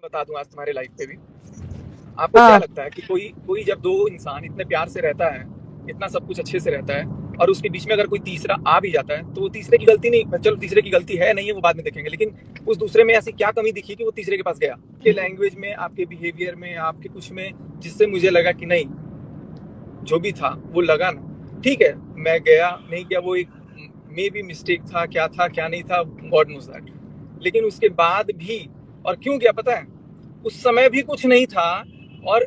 बता दूं आज तुम्हारे लाइफ पे भी। आपको क्या हाँ। लगता है कि कोई कोई जब दो इंसान इतने प्यार से रहता है, इतना सब कुछ अच्छे से रहता है, और उसके बीच में अगर कोई तीसरा आ भी जाता है तो वो तीसरे की गलती नहीं, चलो तीसरे की गलती है नहीं है वो बाद में देखेंगे, लेकिन उस दूसरे में ऐसी क्या कमी दिखी कि वो तीसरे के पास गया, आपके लैंग्वेज में, आपके बिहेवियर में, आपके कुछ में, जिससे मुझे लगा कि नहीं, जो भी था वो लगा ना, ठीक है, मैं गया नहीं गया वो एक मे बी मिस्टेक था, क्या नहीं था, गॉड नोज दैट। लेकिन उसके बाद भी, और क्यों गया पता है, उस समय भी कुछ नहीं था। और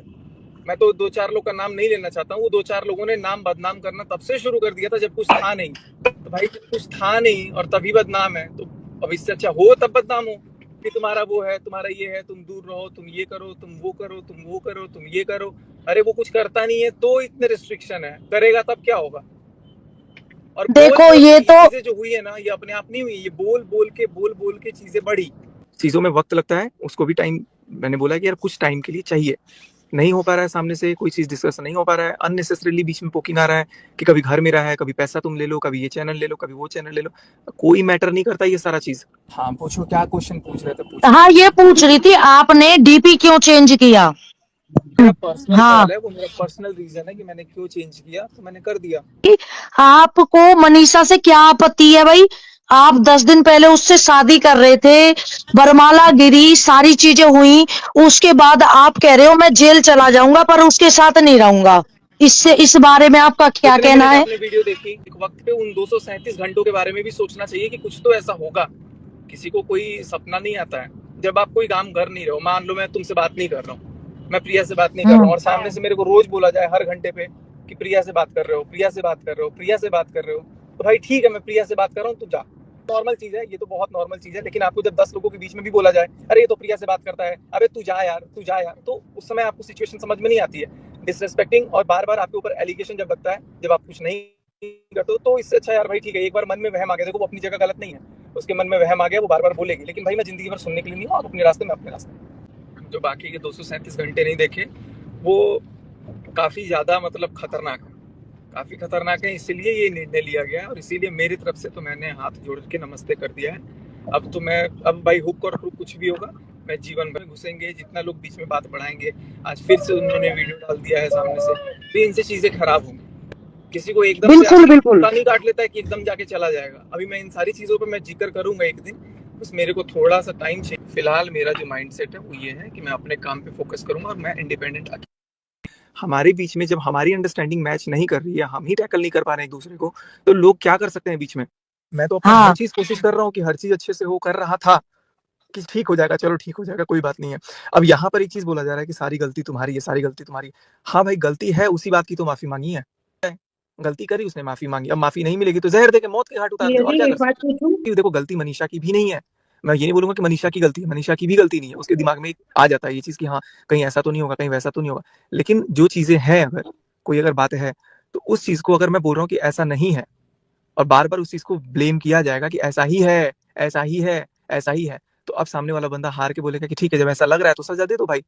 मैं तो दो चार लोग का नाम नहीं लेना चाहता हूँ, वो दो चार लोगों ने नाम बदनाम करना तब से शुरू कर दिया था जब कुछ था नहीं। तो भाई जब कुछ था नहीं और तभी बदनाम है, तो अब इससे अच्छा हो तब बदनाम हो कि तुम्हारा वो है, तुम्हारा ये है, तुम दूर रहो, तुम ये करो, तुम वो करो, तुम वो करो, तुम ये करो। अरे वो कुछ करता नहीं है तो इतने रिस्ट्रिक्शन है, करेगा तब क्या होगा। और बोल देखो बोल ये के ये तो चीजें जो हुई है ना, ये अपने आप नहीं हुई, ये बोल बोल के चीजें बढ़ी। चीजों में वक्त लगता है, उसको भी टाइम, मैंने बोला कि यार कुछ टाइम के लिए चाहिए। नहीं हो पा रहा है सामने से कोई चीज डिस्कस नहीं हो पा रहा है, अननेसेसरीली बीच में पोकिंग आ रहा है कि कभी घर मेरा है, कभी पैसा तुम ले लो, कभी ये चैनल ले लो, कभी वो चैनल ले लो। कोई मैटर नहीं करता ये सारा चीज। हाँ पूछो, क्या क्वेश्चन पूछ रहे थे, पूछो। हाँ, ये पूछ रही थी आपने डीपी क्यों चेंज किया। मेरा पर्सनल हाँ, कॉल है, वो मेरा पर्सनल रीजन है कि मैंने क्यों चेंज किया, तो मैंने कर दिया। आपको मनीषा से क्या आपत्ति है भाई। आप 10 दिन पहले उससे शादी कर रहे थे, बरमाला गिरी, सारी चीजें हुई, उसके बाद आप कह रहे हो मैं जेल चला जाऊंगा पर उसके साथ नहीं रहूंगा। इससे इस बारे में आपका क्या कितने कहना मिनट है। आपने वीडियो देखी, एक वक्त पे उन 237 घंटों के बारे में भी सोचना चाहिए कि कुछ तो ऐसा होगा। किसी को कोई सपना नहीं आता है जब आप कोई काम कर नहीं रहे हो। मान लो मैं तुमसे बात नहीं कर रहा हूँ, मैं प्रिया से बात नहीं कर रहा हूँ, और सामने से मेरे को रोज बोला जाए हर घंटे पे कि प्रिया से बात कर रहे हो, प्रिया से बात कर रहे हो, प्रिया से बात कर रहे हो, तो भाई ठीक है, मैं प्रिया से बात कर रहा हूँ, तू जा। नॉर्मल चीज है, ये तो बहुत नॉर्मल चीज है। लेकिन आपको जब 10 लोगों के बीच में भी बोला जाए अरे ये तो प्रिया से बात करता है, अबे तू जा यार, तू जा यार, तो उस समय आपको सिचुएशन समझ में नहीं आती है। डिसरेस्पेक्टिंग और बार बार आपके ऊपर एलिगेशन जब लगता है, जब आप कुछ नहीं करते हो, तो इससे अच्छा यार भाई ठीक है, एक बार मन में वहम आ गया, देखो वो अपनी जगह गलत नहीं है, उसके मन में वहम आ गया, वो बार बार बोलेगी, लेकिन भाई मैं जिंदगी भर सुनने के लिए नहीं हूँ, आप अपने रास्ते में अपने रास्ते। जो बाकी के 237 घंटे नहीं देखे, वो काफी ज्यादा मतलब खतरनाक है, काफी खतरनाक है। इसीलिए ये निर्णय लिया गया है, और इसीलिए मेरी तरफ से तो मैंने हाथ जोड़ के नमस्ते कर दिया है। अब तो मैं, अब भाई हुक और क्रुक कुछ भी होगा, मैं जीवन भर घुसेंगे, जितना लोग बीच में बात बढ़ाएंगे, आज फिर से उन्होंने वीडियो डाल दिया है सामने से, तो इनसे चीजें खराब होंगी। किसी को एकदम से बिल्कुल आदमी बिल्कुल। कुत्ता नहीं काट लेता है कि एकदम जाके चला जाएगा। अभी मैं इन सारी चीजों पर मैं जिक्र करूंगा एक दिन, बस मेरे को थोड़ा सा टाइम चाहिए। फिलहाल मेरा जो माइंडसेट है वो ये है कि मैं अपने काम पे फोकस करूंगा, और मैं इंडिपेंडेंट। हमारे बीच में जब हमारी अंडरस्टैंडिंग मैच नहीं कर रही है, हम ही टैकल नहीं कर पा रहे हैं एक दूसरे को, तो लोग क्या कर सकते हैं बीच में। मैं तो अपना हर हाँ। चीज कोशिश कर रहा हूँ कि हर चीज अच्छे से हो, कर रहा था कि ठीक हो जाएगा, चलो ठीक हो जाएगा, कोई बात नहीं है। अब यहाँ पर एक चीज बोला जा रहा है कि सारी गलती तुम्हारी है, सारी गलती तुम्हारी है। हाँ भाई गलती है, उसी बात की तो माफी मांगी है। गलती करी उसने, माफी मांगी, अब माफी नहीं मिलेगी तो जहर दे के मौत के घाट उतार दे, और क्या कर सकते हैं। देखो गलती मनीषा की भी नहीं है, मैं ये नहीं बोलूंगा कि मनीषा की गलती है, मनीषा की भी गलती नहीं है। उसके दिमाग में आ जाता है ये चीज कि हाँ कहीं ऐसा तो नहीं होगा, कहीं वैसा तो नहीं होगा। लेकिन जो चीजें हैं, अगर कोई अगर बात है, तो उस चीज को अगर मैं बोल रहा हूँ कि ऐसा नहीं है, और बार बार उस चीज को ब्लेम किया जाएगा कि ऐसा ही है, ऐसा ही है, ऐसा ही है, तो अब सामने वाला बंदा हार के बोलेगा कि ठीक है, जब ऐसा लग रहा है तो सजा दे दो भाई।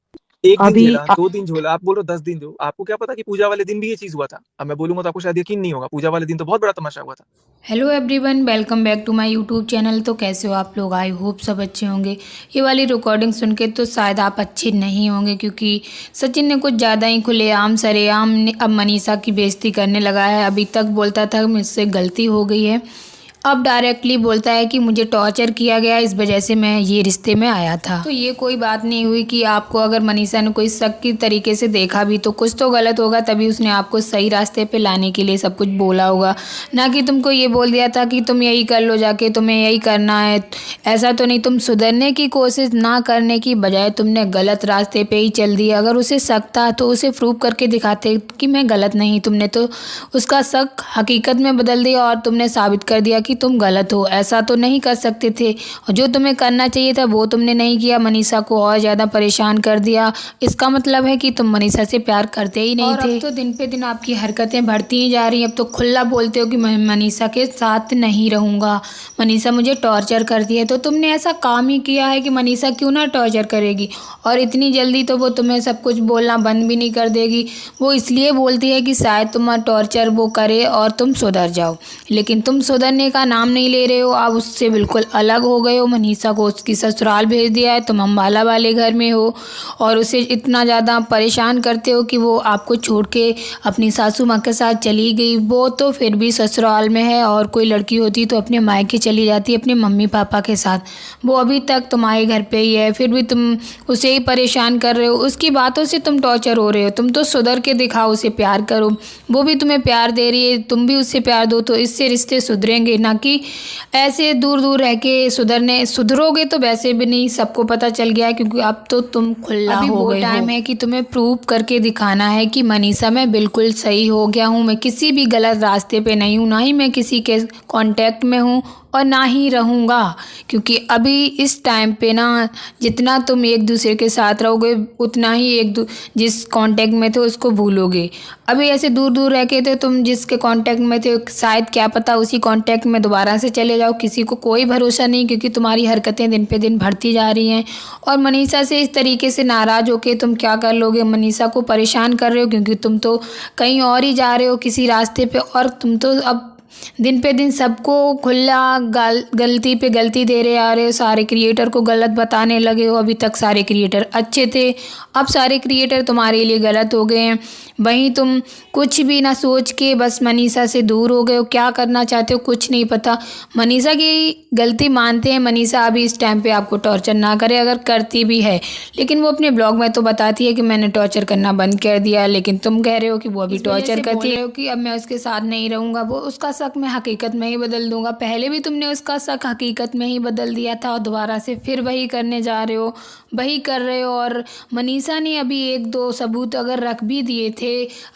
एक दिन अभी झेला, 2 दिन झोला, आप बोल रहे हो 10 दिन जो, आपको क्या पता कि पूजा वाले दिन भी ये चीज हुआ था। अब मैं बोलूंगा तो आपको शायद यकीन नहीं होगा, पूजा वाले दिन तो बहुत बड़ा तमाशा हुआ था। Hello everyone, welcome back to my YouTube channel. तो कैसे हो आप लोग? आई होप सब अच्छे होंगे। ये वाली रिकॉर्डिंग सुन के तो शायद आप अच्छे नहीं होंगे, क्योंकि सचिन ने कुछ ज़्यादा ही खुलेआम सरेआम अब मनीषा की बेइज्जती करने लगा है। अभी तक बोलता था मुझसे गलती हो गई है, अब डायरेक्टली बोलता है कि मुझे टॉर्चर किया गया, इस वजह से मैं ये रिश्ते में आया था। तो ये कोई बात नहीं हुई कि आपको अगर मनीषा ने कोई शक की तरीके से देखा भी तो कुछ तो गलत होगा, तभी उसने आपको सही रास्ते पे लाने के लिए सब कुछ बोला होगा। ना कि तुमको ये बोल दिया था कि तुम यही कर लो जाके, तुम्हें यही करना है। ऐसा तो नहीं, तुम सुधरने की कोशिश ना करने की बजाय तुमने गलत रास्ते पे ही चल दिया। अगर उसे शक था तो उसे प्रूव करके दिखाते कि मैं गलत नहीं। तुमने तो उसका शक हकीकत में बदल दिया और तुमने साबित कर दिया कि तुम गलत हो। ऐसा तो नहीं कर सकते थे, और जो तुम्हें करना चाहिए था वो तुमने नहीं किया, मनीषा को और ज़्यादा परेशान कर दिया। इसका मतलब है कि तुम मनीषा से प्यार करते ही नहीं थे। अब तो दिन पे दिन आपकी हरकतें बढ़ती ही जा रही हैं। अब तो खुला बोलते हो कि मैं मनीषा के साथ नहीं रहूँगा, मनीषा मुझे टॉर्चर करती है। तो तुमने ऐसा काम ही किया है कि मनीषा क्यों ना टॉर्चर करेगी, और इतनी जल्दी तो वो तुम्हें सब कुछ बोलना बंद भी नहीं कर देगी। वो इसलिए बोलती है कि शायद तुम्हारा टॉर्चर वो करे और तुम सुधर जाओ, लेकिन तुम सुधरने का नाम नहीं ले रहे हो, आप उससे बिल्कुल अलग हो गए हो। मनीषा को उसकी ससुराल भेज दिया है, तुम अम्बाला वाले घर में हो और उसे इतना ज़्यादा परेशान करते हो कि वो आपको छोड़ के अपनी सासू माँ के साथ चली गई। वो तो फिर भी ससुराल में है, और कोई लड़की होती तो अपने मायके चली जाती अपने मम्मी पापा के साथ। वो अभी तक तुम्हारे घर पे ही है, फिर भी तुम उसे ही परेशान कर रहे हो। उसकी बातों से तुम टॉर्चर हो रहे हो। तुम तो सुधर के दिखाओ, उसे प्यार करो, वो भी तुम्हें प्यार दे रही है, तुम भी उससे प्यार दो, तो इससे रिश्ते सुधरेंगे। ना कि ऐसे दूर दूर रह के सुधरोगे तो वैसे भी नहीं, सबको पता चल गया है, क्योंकि अब तो तुम खुला अभी हो वो गए हो। टाइम है कि तुम्हें प्रूव करके दिखाना है कि मनीषा मैं बिल्कुल सही हो गया हूँ, मैं किसी भी गलत रास्ते पे नहीं हूँ, ना ही मैं किसी के कांटेक्ट में हूँ और ना ही रहूँगा। क्योंकि अभी इस टाइम पे ना, जितना तुम एक दूसरे के साथ रहोगे उतना ही जिस कांटेक्ट में थे उसको भूलोगे। अभी ऐसे दूर दूर रह के थे तुम, जिसके कांटेक्ट में थे शायद क्या पता उसी कांटेक्ट में दोबारा से चले जाओ। किसी को कोई भरोसा नहीं, क्योंकि तुम्हारी हरकतें दिन पे दिन बढ़ती जा रही हैं। और मनीषा से इस तरीके से नाराज़ होके तुम क्या कर लोगे? मनीषा को परेशान कर रहे हो, क्योंकि तुम तो कहीं और ही जा रहे हो किसी रास्ते पे, और तुम तो अब दिन पे दिन सबको खुला गलती पे गलती दे रहे आ रहे हो। सारे क्रिएटर को गलत बताने लगे हो। अभी तक सारे क्रिएटर अच्छे थे, अब सारे क्रिएटर तुम्हारे लिए गलत हो गए हैं। वहीं तुम कुछ भी ना सोच के बस मनीषा से दूर हो गए हो। क्या करना चाहते हो कुछ नहीं पता। मनीषा की गलती मानते हैं, मनीषा अभी इस टाइम पे आपको टॉर्चर ना करे, अगर करती भी है, लेकिन वो अपने ब्लॉग में तो बताती है कि मैंने टॉर्चर करना बंद कर दिया। लेकिन तुम कह रहे हो कि वो अभी टॉर्चर करती है, कि अब मैं उसके साथ नहीं रहूँगा, वो उसका शक मैं हकीकत में ही बदल दूंगा। पहले भी तुमने उसका शक हकीकत में ही बदल दिया था, और दोबारा से फिर वही करने जा रहे हो, वही कर रहे हो। और मनीषा ने अभी एक दो सबूत अगर रख भी दिए थे,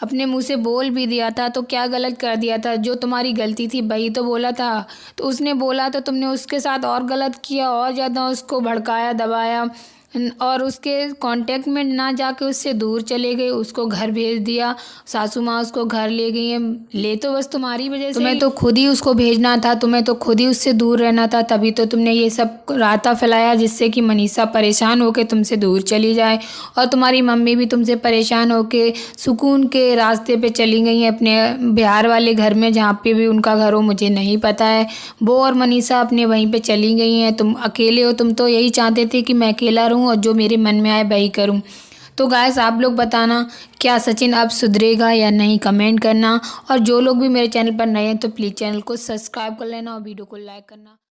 अपने मुंह से बोल भी दिया था, तो क्या गलत कर दिया था? जो तुम्हारी गलती थी वही तो बोला था। तो उसने बोला तो तुमने उसके साथ और गलत किया, और ज़्यादा उसको भड़काया, दबाया, और उसके कांटेक्ट में ना जाके उससे दूर चले गए, उसको घर भेज दिया। सासू माँ उसको घर ले गई है, ले तो बस तुम्हारी वजह से। तुम्हें तो खुद ही उसको भेजना था, तुम्हें तो खुद ही उससे दूर रहना था, तभी तो तुमने ये सब राता फैलाया जिससे कि मनीषा परेशान होकर तुमसे दूर चली जाए। और तुम्हारी मम्मी भी तुमसे परेशान होकर सुकून के रास्ते पे चली गई हैं अपने बिहार वाले घर में, जहाँ पे भी उनका घर हो मुझे नहीं पता है। वो और मनीषा अपने वहीं पे चली गई हैं। तुम अकेले हो, तुम तो यही चाहते थे कि मैं अकेला रहूं और जो मेरे मन में आए वही करूं। तो गाइस आप लोग बताना, क्या सचिन अब सुधरेगा या नहीं, कमेंट करना। और जो लोग भी मेरे चैनल पर नए हैं तो प्लीज़ चैनल को सब्सक्राइब कर लेना और वीडियो को लाइक करना।